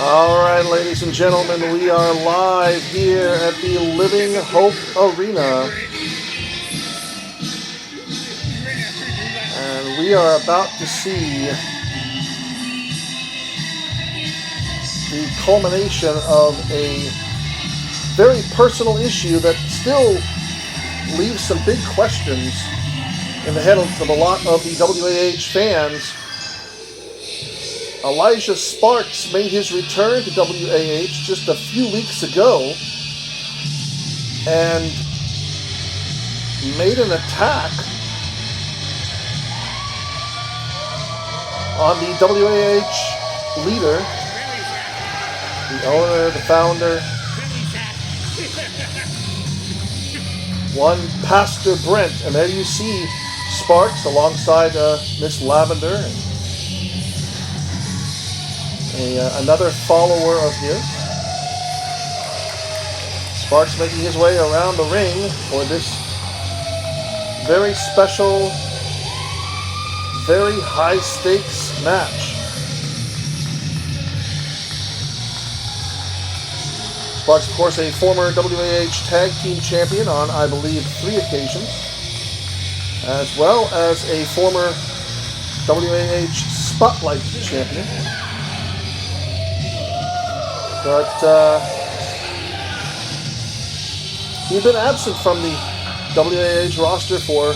All right, ladies and gentlemen, we are live here at the Living Hope Arena. And we are about to see the culmination of a very personal issue that still leaves some big questions in the heads of a lot of the WAH fans. Elijah Sparks made his return to WAH just a few weeks ago and made an attack on the WAH leader, the owner, the founder, one Pastor Brent. And there you see Sparks alongside Miss Lavender and another follower of his. Sparks making his way around the ring for this very special, very high stakes match. Sparks, of course, a former WAH Tag Team Champion on, I believe, 3 occasions, as well as a former WAH Spotlight Champion. But he'd been absent from the WAH roster for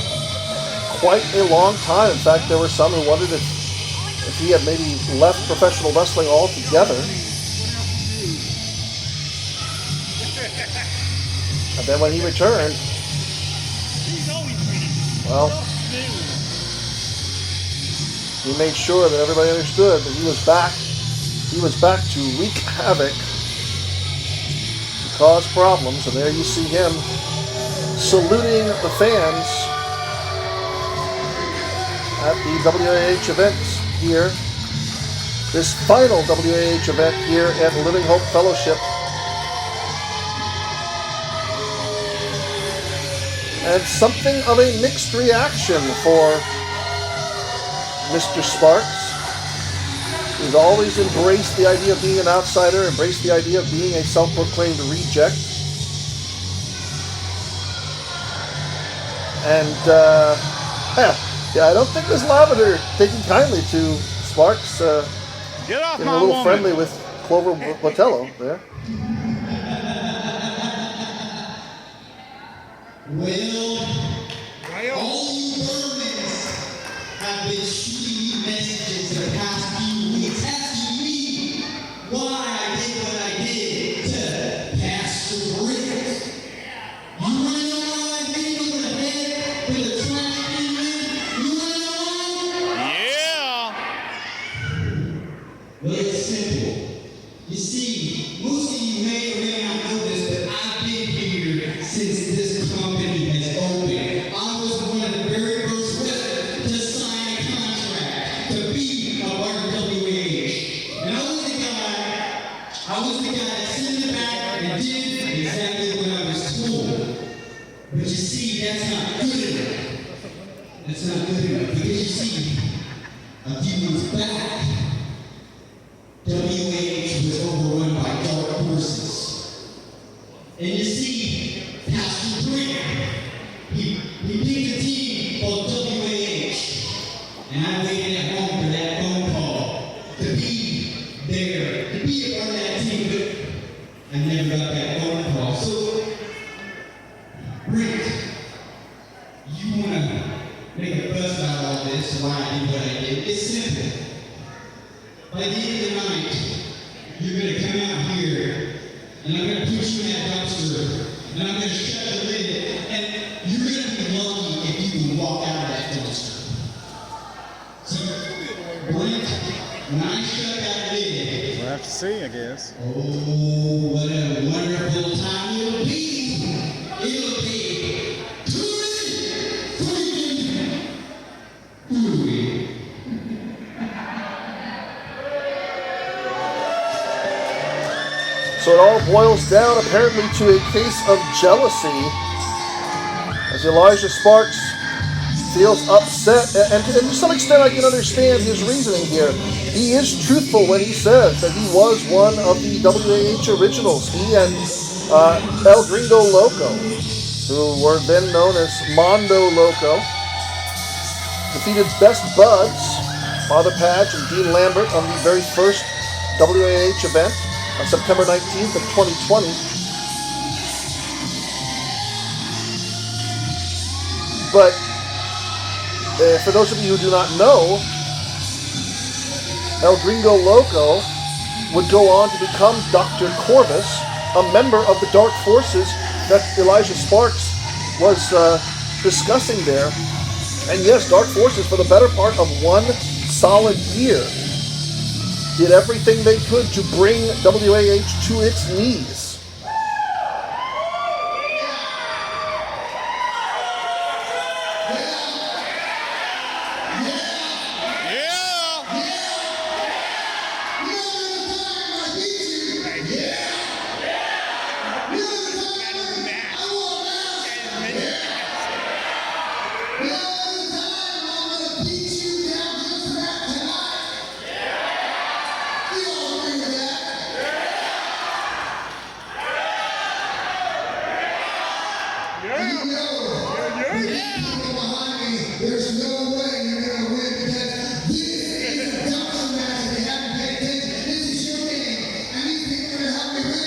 quite a long time. In fact, there were some who wondered if he had maybe left professional wrestling altogether. And then when he returned, well, he made sure that everybody understood that he was back. He was back to wreak havoc, to cause problems, and there you see him saluting the fans at the WAH event here, this final WAH event here at Living Hope Fellowship. And something of a mixed reaction for Mr. Sparks. He's always embraced the idea of being an outsider, embraced the idea of being a self-proclaimed reject. And, I don't think Miss Lavender taking kindly to Sparks getting a little friendly with Clover Botello there. Well, all you Burmans have been shooting me messages the past few weeks asking me why I did what I did to Pastor Brent. You wanna know why I hit him over the head with a trash can? You wanna know why? Yeah! Well, it's simple. You see, most of you may or may not know this, but I've been here since this company has opened. I was one of the very first wrestlers to sign a contract to be a part of WAH. And I was the guy that sat in the back and did exactly what I was told. But you see, that's not good enough. That's not good enough. Because you see, a few months back, WAH was overrun by dark forces. And you see, Pastor Brent, he picked a team called WAH. And I waited at home for that phone call to be there, to be a part of that team, but I never got that phone call. So, Brent, you want to make a fuss about all this, why I did what I did? It's simple. By the end of the night, you're going to come out here, and I'm going to put you in that dumpster, and I'm going to shut the lid, and you're going to be lucky if you can walk out of that dumpster. See, Brent, when I shut that lid, We'll have to see, I guess. oh, what a wonderful time it'll be. It'll be freaking ooey. So it all boils down apparently to a case of jealousy, as Elijah Sparks feels upset, and to some extent I can understand his reasoning here. he is truthful when he says that he was one of the WAH originals. He and El Gringo Loco, who were then known as Mondo Loco, defeated Best Buds, Father Padge, and Dean Lambert on the very first WAH event on September 19th of 2020. But for those of you who do not know, El Gringo Loco would go on to become Dr. Corvus, a member of the Dark Forces that Elijah Sparks was discussing there. And yes, Dark Forces, for the better part of 1 solid year, did everything they could to bring WAH to its knees. There's no way you're going to win because this is a dumpster match and you haven't paid attention. This is your game. And these people are going to help me win.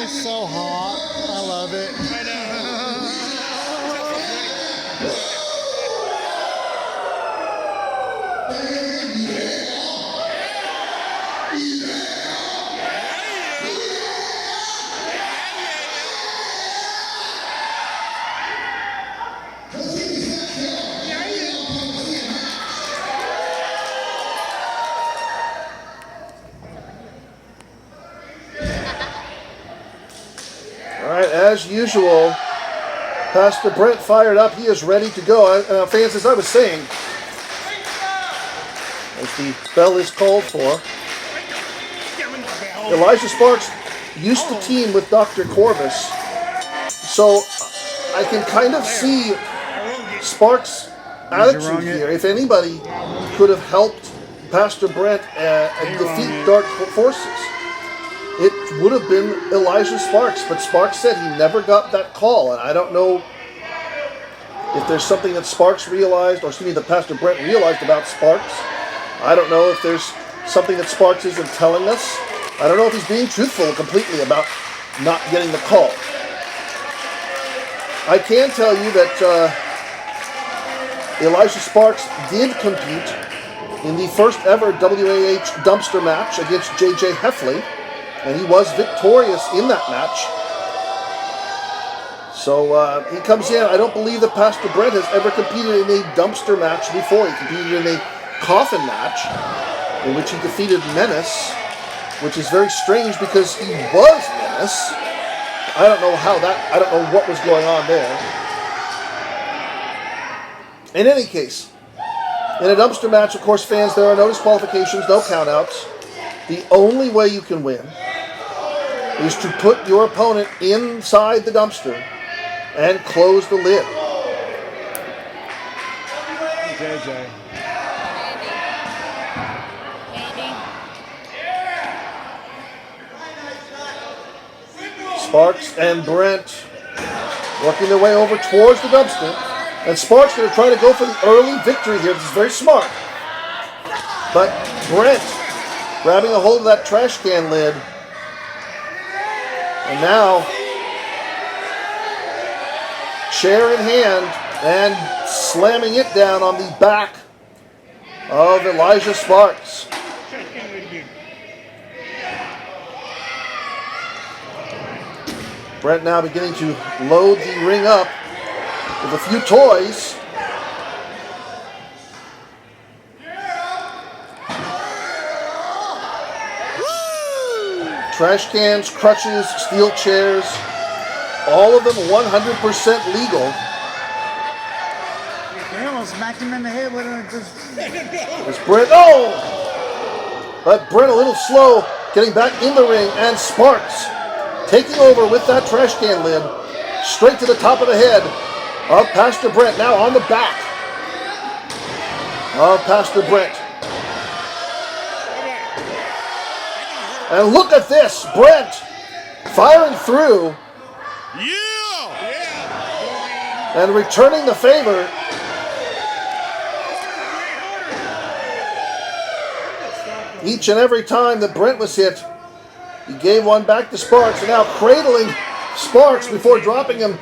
It's so hot. I love it. I know. All right, as usual, Pastor Brent fired up. He is ready to go. Fans, as I was saying, as the bell is called for, Elijah Sparks used to team with Dr. Corvus, so I can kind of see Sparks' attitude here. If anybody could have helped Pastor Brent defeat Dark Forces, it would have been Elijah Sparks, but Sparks said he never got that call, and I don't know if there's something that Sparks realized, or excuse me, that Pastor Brent realized about Sparks. I don't know if there's something that Sparks isn't telling us. I don't know if he's being truthful completely about not getting the call. I can tell you that Elijah Sparks did compete in the first ever WAH dumpster match against J.J. Heffley, and he was victorious in that match. So he comes in. I don't believe that Pastor Brent has ever competed in a dumpster match before. He competed in a coffin match in which he defeated Menace, which is very strange because he was Menace. I don't know what was going on there. In any case, in a dumpster match, of course, fans, there are no disqualifications, no countouts. The only way you can win is to put your opponent inside the dumpster and close the lid. JJ. Sparks and Brent working their way over towards the dumpster. And Sparks going to try to go for the early victory here. This is very smart. But Brent grabbing a hold of that trash can lid. And now, chair in hand and slamming it down on the back of Elijah Sparks. Brent now beginning to load the ring up with a few toys. Trash cans, crutches, steel chairs, all of them 100% legal. Damn, almost smacked him in the head with it. It's Brent. Oh! But Brent a little slow getting back in the ring, and Sparks taking over with that trash can lid straight to the top of the head of Pastor Brent. Now on the back of Pastor Brent. And look at this, Brent firing through and returning the favor. Each and every time that Brent was hit, he gave one back to Sparks, and now cradling Sparks before dropping him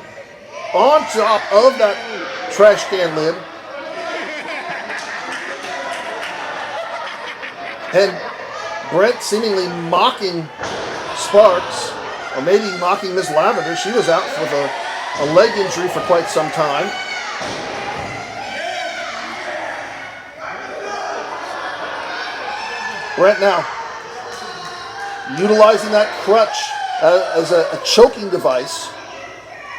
on top of that trash can lid. And Brent seemingly mocking Sparks, or maybe mocking Miss Lavender. She was out with a leg injury for quite some time. Brent now utilizing that crutch as a choking device.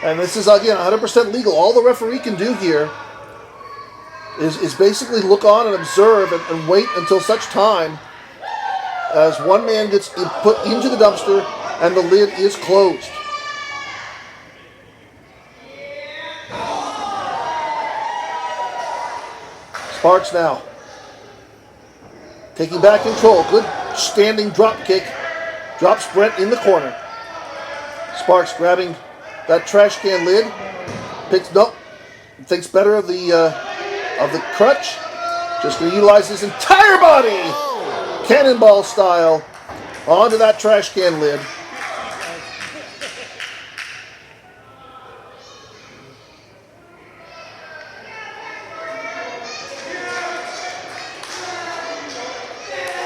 And this is, again, 100% legal. All the referee can do here is basically look on and observe and wait until such time as one man gets put into the dumpster and the lid is closed. Sparks now taking back control. Good standing drop kick. Drops Brent in the corner. Sparks grabbing that trash can lid. Thinks better of the crutch. Just going to utilize his entire body, cannonball style, onto that trash can lid.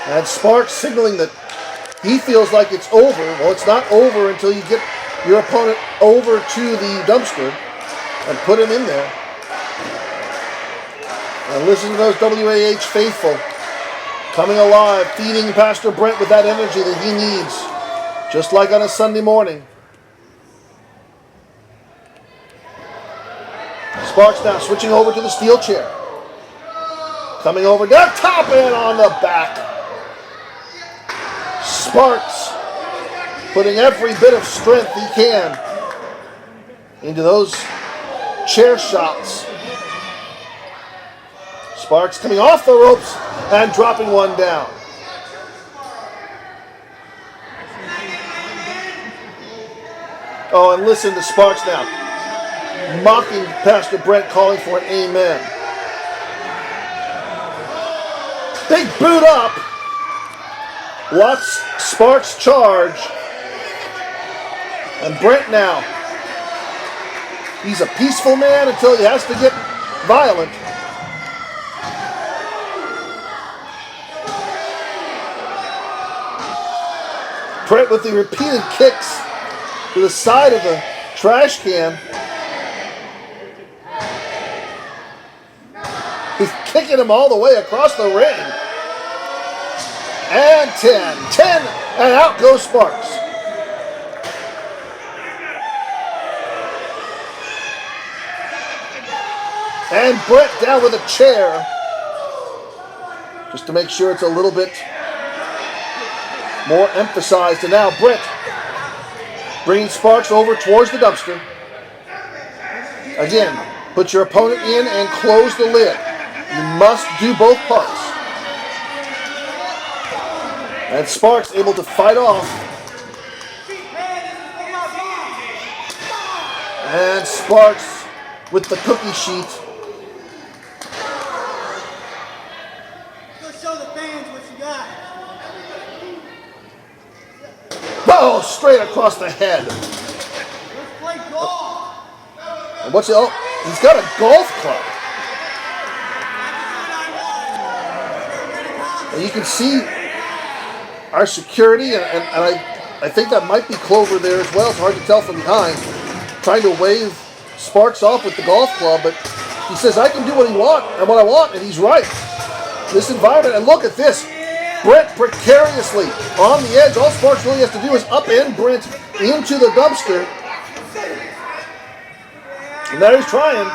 And Sparks signaling that he feels like it's over. Well, it's not over until you get your opponent over to the dumpster and put him in there. And listen to those WAH faithful coming alive, feeding Pastor Brent with that energy that he needs, just like on a Sunday morning. Sparks now switching over to the steel chair. Coming over to top and on the back. Sparks putting every bit of strength he can into those chair shots. Sparks coming off the ropes and dropping one down. Oh, and listen to Sparks now, mocking Pastor Brent, calling for an amen. Big boot up. Watch Sparks charge. And Brent now, he's a peaceful man until he has to get violent. Brent with the repeated kicks to the side of the trash can. He's kicking him all the way across the ring. And 10, and out goes Sparks. And Brent down with a chair, just to make sure it's a little bit more emphasized. And now Brent bringing Sparks over towards the dumpster. Again, put your opponent in and close the lid. You must do both parts. And Sparks able to fight off. And Sparks with the cookie sheet. Go show the fans what you got. Oh, straight across the head. Let's play golf. And what's it? Oh, he's got a golf club. And you can see our security, and I think that might be Clover there as well. It's hard to tell from behind. Trying to wave Sparks off with the golf club, but he says, I can do what I want, and he's right. This environment, and look at this. Brent precariously on the edge. All Sparks really has to do is upend Brent into the dumpster. And there he's trying.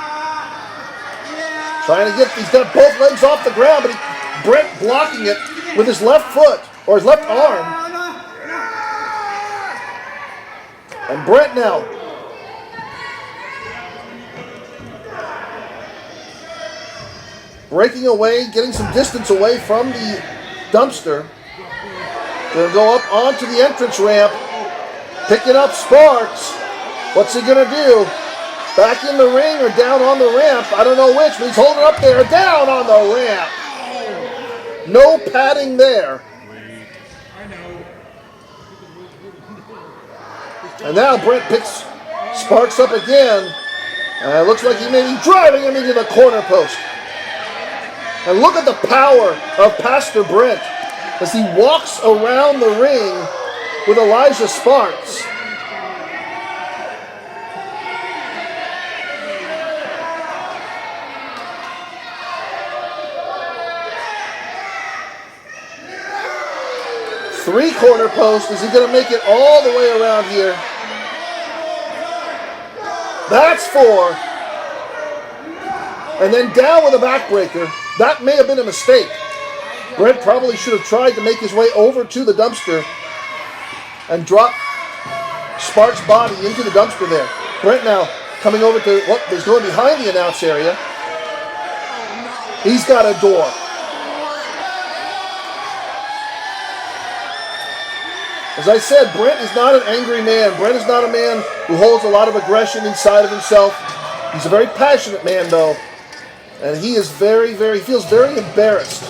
Trying to get, he's got both legs off the ground, but Brent blocking it with his left foot, or his left arm. And Brent now breaking away, getting some distance away from the dumpster. Gonna go up onto the entrance ramp, picking up Sparks. What's he gonna do? Back in the ring or down on the ramp? I don't know which, but he's holding up there. Down on the ramp. No padding there. And now Brent picks Sparks up again. And it looks like he may be driving him into the corner post. And look at the power of Pastor Brent as he walks around the ring with Elijah Sparks. Three corner post. Is he going to make it all the way around here? That's four. And then down with a backbreaker. That may have been a mistake. Brent probably should have tried to make his way over to the dumpster and drop Sparks' body into the dumpster there. Brent now coming over to what is going behind the announce area. He's got a door. As I said, Brent is not an angry man. Brent is not a man who holds a lot of aggression inside of himself. He's a very passionate man, though. And he is he feels very embarrassed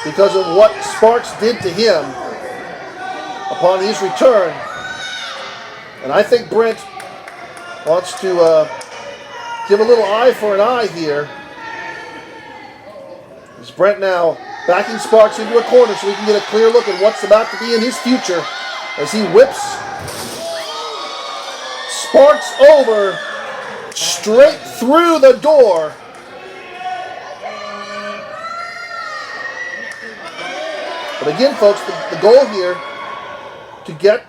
because of what Sparks did to him upon his return. And I think Brent wants to give a little eye for an eye here. As Brent now backing Sparks into a corner so we can get a clear look at what's about to be in his future as he whips Sparks over straight through the door. But again, folks, the goal here to get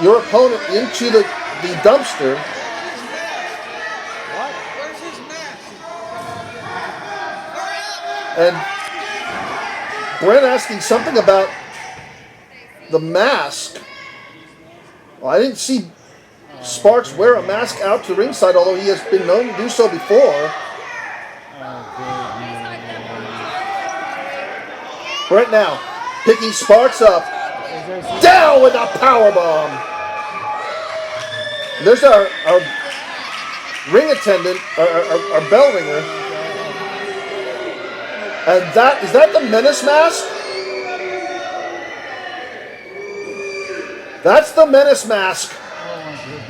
your opponent into the dumpster. Where's his mask? And Brent asking something about the mask. Well, I didn't see Sparks wear a mask out to ringside, although he has been known to do so before. Brent now picking Sparks up. Down with a powerbomb. There's our ring attendant, our bell ringer. And is that the Menace mask? That's the Menace mask.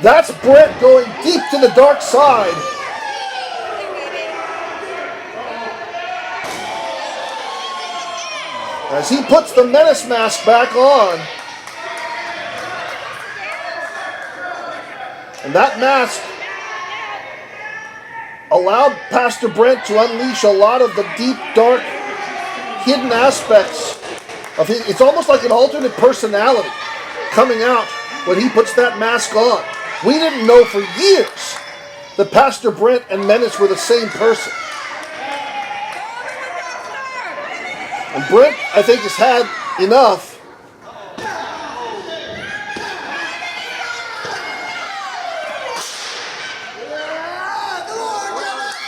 That's Brent going deep to the dark side. As he puts the Menace mask back on. And that mask allowed Pastor Brent to unleash a lot of the deep, dark, hidden aspects of his. It's almost like an alternate personality coming out when he puts that mask on. We didn't know for years that Pastor Brent and Menace were the same person. And Brent, I think, has had enough.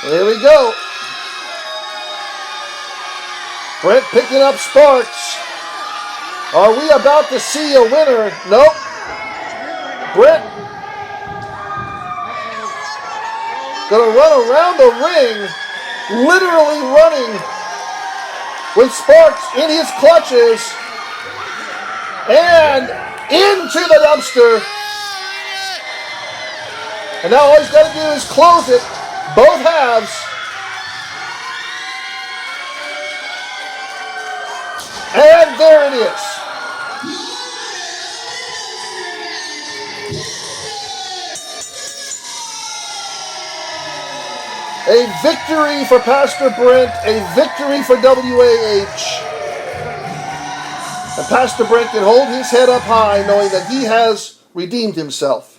There we go. Brent picking up Sparks. Are we about to see a winner? Nope. Brent gonna run around the ring, literally running with Sparks in his clutches and into the dumpster. And now all he's got to do is close it, both halves. And there it is. A victory for Pastor Brent, a victory for WAH. And Pastor Brent can hold his head up high knowing that he has redeemed himself.